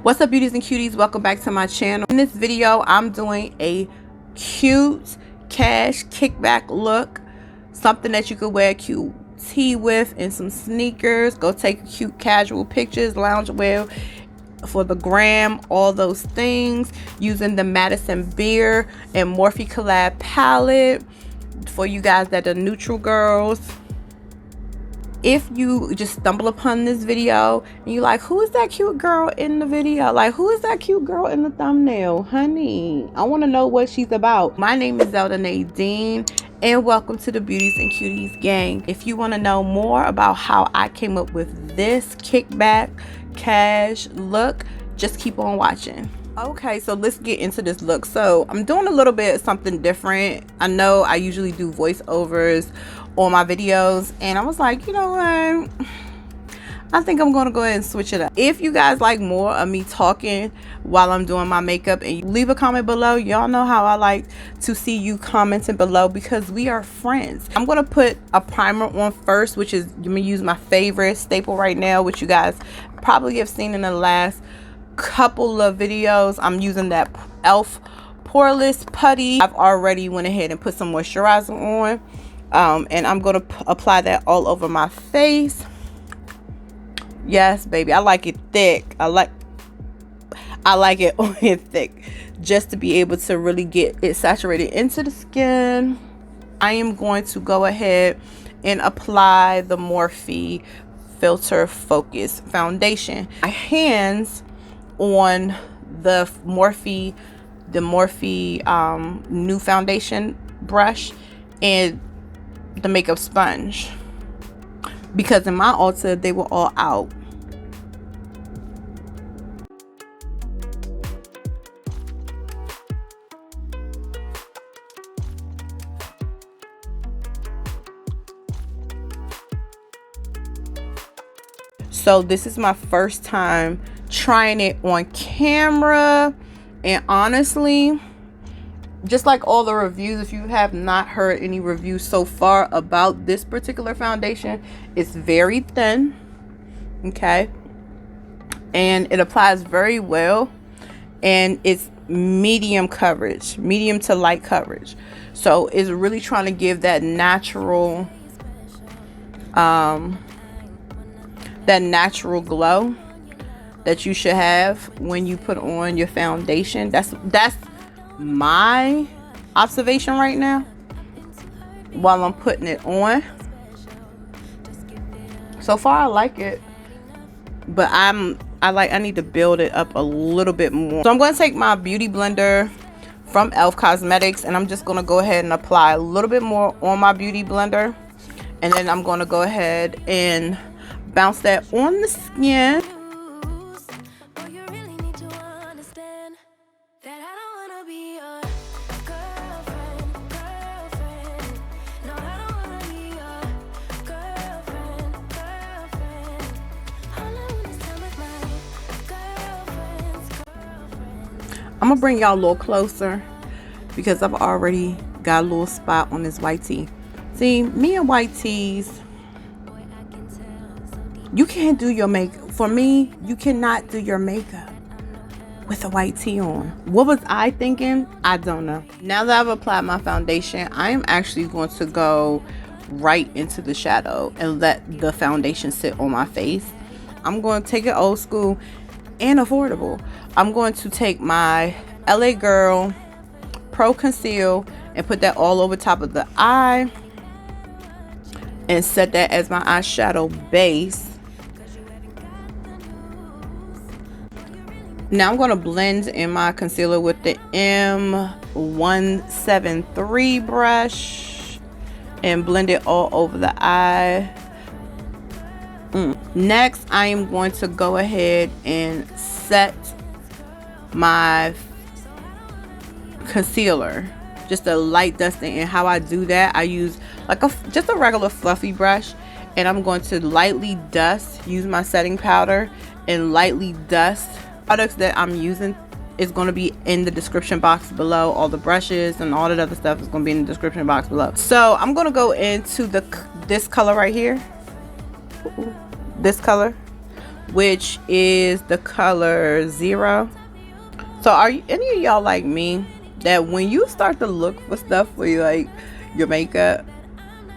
What's up, beauties and cuties? Welcome back to my channel. In this video, I'm doing a cute cash kickback look, something that you could wear a cute tee with and some sneakers. Go take cute casual pictures, loungewear for the gram, all those things, using the Madison Beer and Morphe collab palette for you guys that are neutral girls. If you just stumble upon this video and you're like, who is that cute girl in the video? Like, who is that cute girl in the thumbnail? Honey, I want to know what she's about. My name is Zelda Nadine and welcome to the Beauties and Cuties gang. If you want to know more about how I came up with this kickback cash look, just keep on watching. Okay, so let's get into this look. So I'm doing a little bit of something different. I know I usually do voiceovers on my videos, and I was like, you know what, I think I'm gonna go ahead and switch it up. If you guys like more of me talking while I'm doing my makeup, and you leave a comment below, y'all know how I like to see you commenting below because we are friends. I'm gonna put a primer on first, which is, I'm gonna use my favorite staple right now, which you guys probably have seen in the last couple of videos. I'm using that elf poreless putty. I've already went ahead and put some moisturizer on, and I'm gonna apply that all over my face. Yes, baby, I like it thick. I like it on it thick, just to be able to really get it saturated into the skin. I am going to go ahead and apply the Morphe Filter Focus foundation. My hands on the Morphe new foundation brush and the makeup sponge, because in my Ulta they were all out. So this is my first time trying it on camera, and honestly, just like all the reviews, if you have not heard any reviews so far about this particular foundation, it's very thin, okay, and it applies very well, and it's medium coverage, medium to light coverage. So it's really trying to give that natural glow that you should have when you put on your foundation. That's my observation right now while I'm putting it on. So far I like it, but I need to build it up a little bit more. So I'm going to take my beauty blender from e.l.f. Cosmetics, and I'm just going to go ahead and apply a little bit more on my beauty blender, and then I'm going to go ahead and bounce that on the skin. I'm gonna bring y'all a little closer because I've already got a little spot on this white tee. See, me and white tees, you can't do your makeup. For me, you cannot do your makeup with a white tee on. What was I thinking? I don't know. Now that I've applied my foundation, I am actually going to go right into the shadow and let the foundation sit on my face. I'm going to take it old school and affordable. I'm going to take my LA Girl Pro Conceal and put that all over top of the eye and set that as my eyeshadow base. Now I'm going to blend in my concealer with the M173 brush and blend it all over the eye. Next, I am going to go ahead and set my concealer, just a light dusting. And how I do that, I use like just a regular fluffy brush, and I'm going to lightly dust, use my setting powder and lightly dust. Products that I'm using is going to be in the description box below. All the brushes and all that other stuff is going to be in the description box below. So I'm going to go into this color right here, this color, which is the color 0. So are you, any of y'all like me, that when you start to look for stuff for you, like your makeup,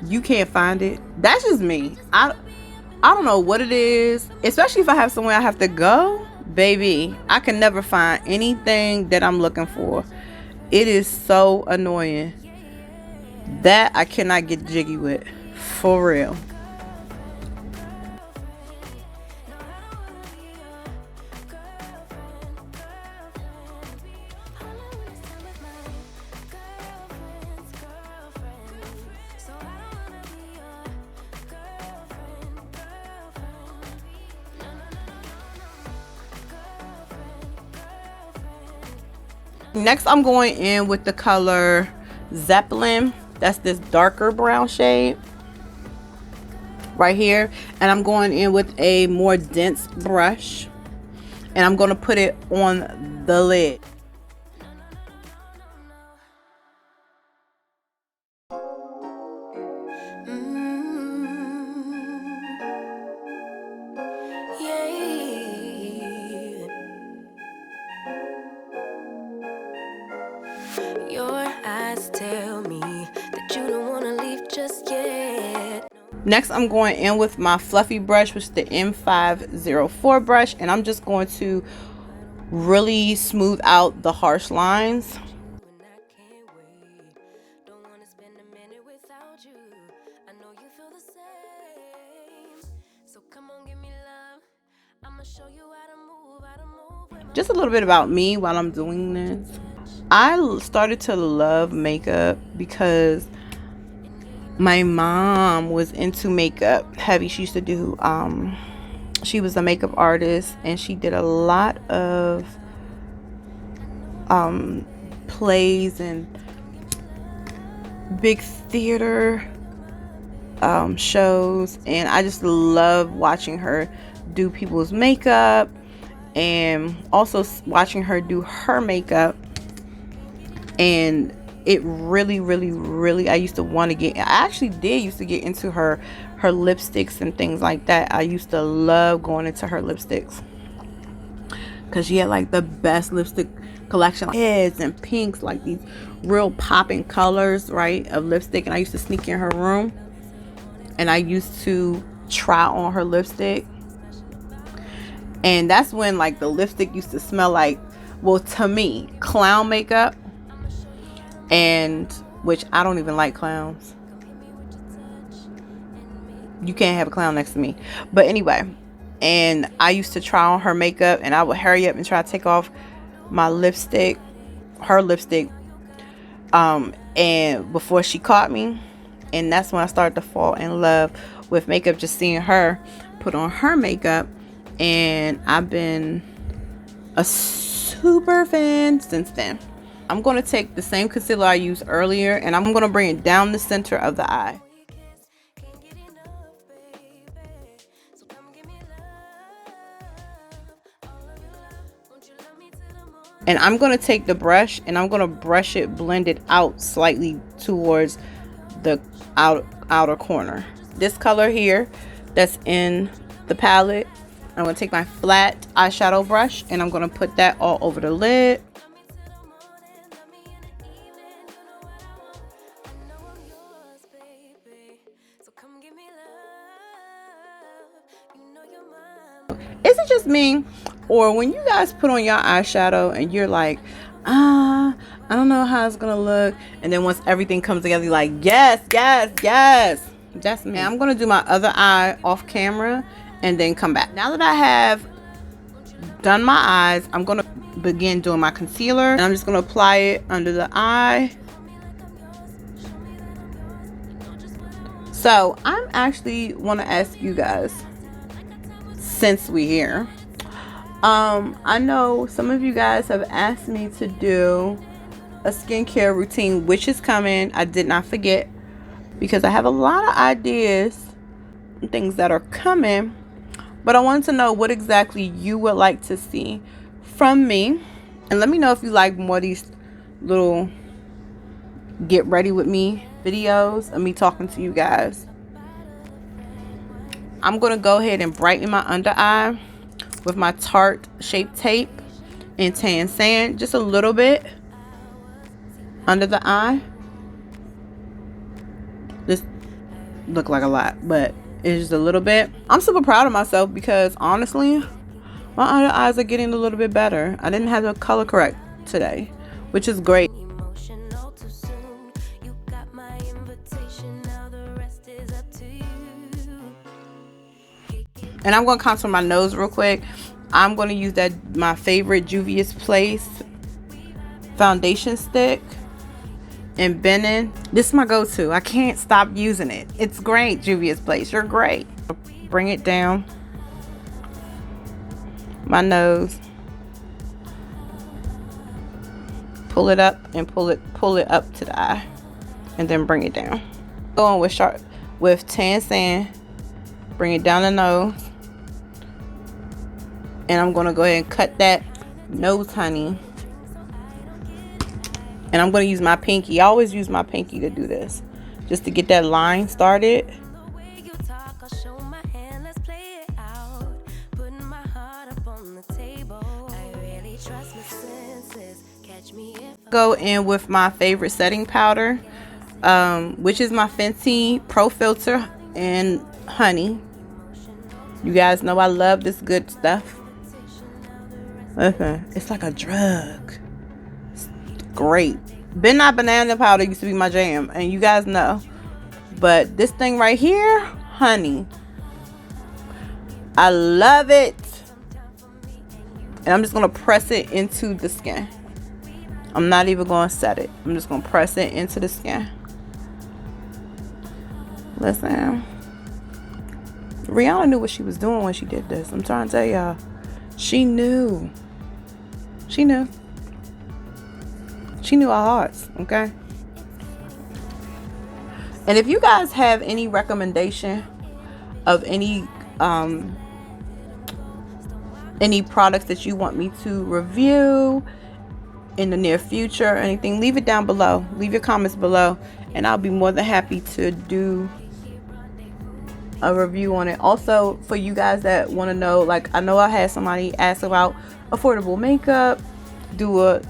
you can't find it? That's just me. I don't know what it is, especially if I have somewhere I have to go. Baby, I can never find anything that I'm looking for. It is so annoying. That I cannot get jiggy with, for real. Next, I'm going in with the color Zeppelin. That's this darker brown shade right here. And I'm going in with a more dense brush. And I'm going to put it on the lid. Your eyes tell me that you don't want to leave just yet. Next, I'm going in with my fluffy brush, which is the M504 brush, and I'm just going to really smooth out the harsh lines. Just a little bit about me while I'm doing this. I started to love makeup because my mom was into makeup heavy. She used to do she was a makeup artist, and she did a lot of plays and big theater shows, and I just love watching her do people's makeup and also watching her do her makeup. And it really I used to want to get, I actually did used to get into her lipsticks and things like that. I used to love going into her lipsticks because she had like the best lipstick collection, like reds and pinks, like these real popping colors, right, of lipstick. And I used to sneak in her room and I used to try on her lipstick, and that's when like the lipstick used to smell like, well, to me, clown makeup. And which I don't even like clowns. You can't have a clown next to me. But anyway, and I used to try on her makeup, and I would hurry up and try to take off my lipstick, her lipstick, and before she caught me. And that's when I started to fall in love with makeup, just seeing her put on her makeup. And I've been a super fan since then. I'm going to take the same concealer I used earlier, and I'm going to bring it down the center of the eye. And I'm going to take the brush and I'm going to brush it, blend it out slightly towards the outer corner. This color here that's in the palette, I'm going to take my flat eyeshadow brush and I'm going to put that all over the lid. Is it just me, or when you guys put on your eyeshadow and you're like, I don't know how it's gonna look, and then once everything comes together, you're like, yes, that's me. And I'm gonna do my other eye off camera and then come back. Now that I have done my eyes, I'm gonna begin doing my concealer, and I'm just gonna apply it under the eye. So I'm actually want to ask you guys, since we're here, I know some of you guys have asked me to do a skincare routine, which is coming. I did not forget, because I have a lot of ideas and things that are coming, but I wanted to know what exactly you would like to see from me, and let me know if you like more of these little get ready with me videos of me talking to you guys. I'm gonna go ahead and brighten my under eye, with my Tarte Shape Tape and Tan Sand, just a little bit under the eye. This look like a lot, but it's just a little bit. I'm super proud of myself because honestly, my under eyes are getting a little bit better. I didn't have to color correct today, which is great. And I'm going to contour my nose real quick. I'm going to use my favorite Juvia's Place foundation stick in Benin. This is my go-to. I can't stop using it. It's great, Juvia's Place. You're great. Bring it down my nose. Pull it up and pull it up to the eye, and then bring it down. Going with Tan Sand. Bring it down the nose. And I'm going to go ahead and cut that nose honey. And I'm going to use my pinky. I always use my pinky to do this, just to get that line started. Go in with my favorite setting powder, which is my Fenty Pro Filter and honey. You guys know I love this good stuff. It's like a drug. It's great. Midnight Banana powder used to be my jam, and you guys know. But this thing right here, honey, I love it. And I'm just gonna press it into the skin. I'm not even gonna set it. I'm just gonna press it into the skin. Listen, Rihanna knew what she was doing when she did this. I'm trying to tell y'all, she knew. She knew. She knew our hearts, okay? And if you guys have any recommendation of any products that you want me to review in the near future or anything, leave it down below. Leave your comments below, and I'll be more than happy to do a review on it. Also, for you guys that want to know, like, I know I had somebody ask about affordable makeup, do a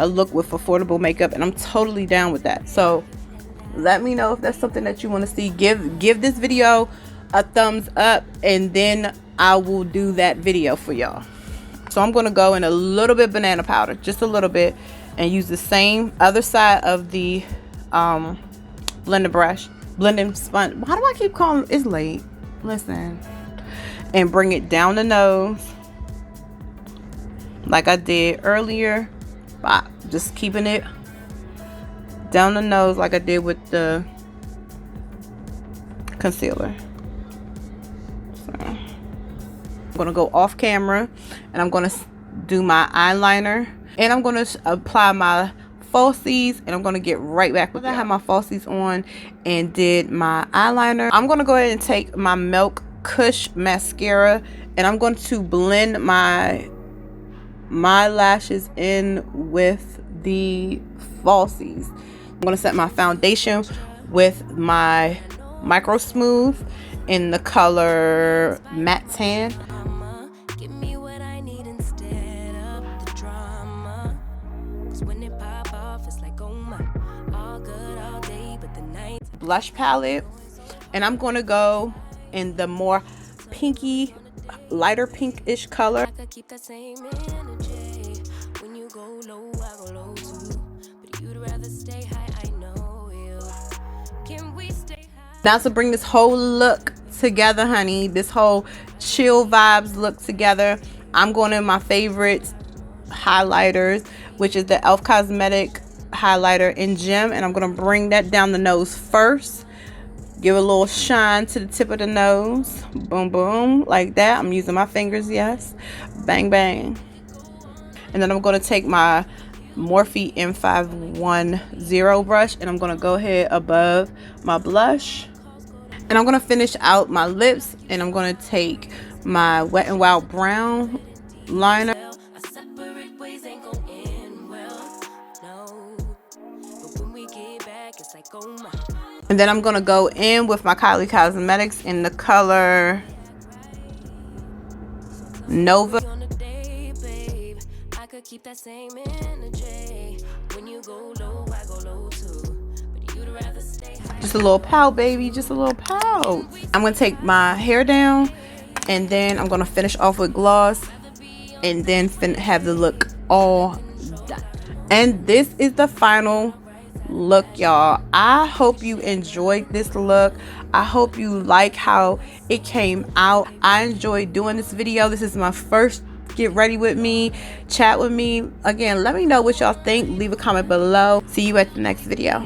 look with affordable makeup, and I'm totally down with that. So let me know if that's something that you want to see. Give this video a thumbs up, and then I will do that video for y'all. So I'm going to go in a little bit banana powder, just a little bit, and use the same other side of the blending sponge. Why do I keep calling it's late? Listen. And bring it down the nose like I did earlier. Just keeping it down the nose like I did with the concealer. So I'm going to go off camera, and I'm going to do my eyeliner, and I'm going to apply my falsies, and I'm going to get right back with that. I have my falsies on and did my eyeliner. I'm going to go ahead and take my Milk Kush mascara, and I'm going to blend my lashes in with the falsies. I'm going to set my foundation with my Micro Smooth in the color Matte Tan. Blush palette, and I'm going to go in the more pinky, lighter pinkish color. Now to bring this whole look together, honey, this whole chill vibes look together, I'm going in my favorite highlighters, which is the e.l.f. Cosmetic highlighter in Gem, and I'm going to bring that down the nose first. Give a little shine to the tip of the nose. Boom, boom, like that. I'm using my fingers, yes. Bang, bang. And then I'm going to take my Morphe M510 brush, and I'm going to go ahead above my blush. And I'm going to finish out my lips, and I'm going to take my Wet n Wild brown liner. And then I'm going to go in with my Kylie Cosmetics in the color Nova. On a day, babe, I could keep that same energy. When you go low, I go low too. But you'd rather stay high. Just a little pout, baby. Just a little pout. I'm going to take my hair down, and then I'm going to finish off with gloss, and then have the look all done. And this is the final look, y'all. I hope you enjoyed this look. I hope you like how it came out. I enjoyed doing this video. This is my first get ready with me, chat with me. Again, let me know what y'all think. Leave a comment below. See you at the next video.